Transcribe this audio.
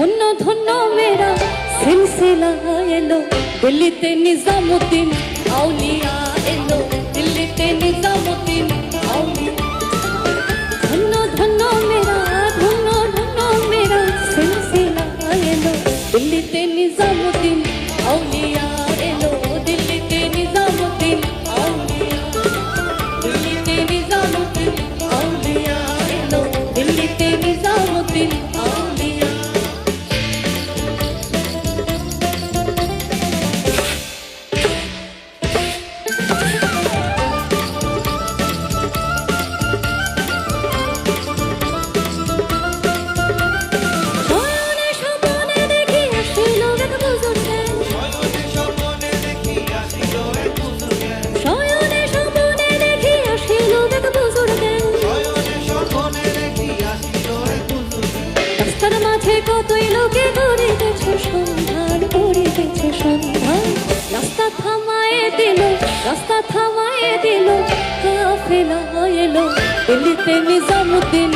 ধন্য ধন্য মেরা সিলসিলা এলো, দিল্লিতে নিজামুদ্দিন আউলিয়া এলো, দিল্লিতে নিজামুদ্দিন আউলিয়া। ধন্য ধন্য মেরা সিলসিলা এলো, দিল্লিতে নিজামুদ্দিন আউলিয়া এলো, দিল্লিতে নিজামুদ্দিন আউলিয়া, দিল্লিতে নিজামুদ্দিন আউলিয়া এলো, দিল্লিতে নিজামুদ্দিন আউলিয়া। কতই লোকে করিতেছে সন্ধান, করিতেছে সন্ধান, রাস্তা থামায়ে দিল কাফেলা এলো, দিল্লিতে নিজামুদ্দিন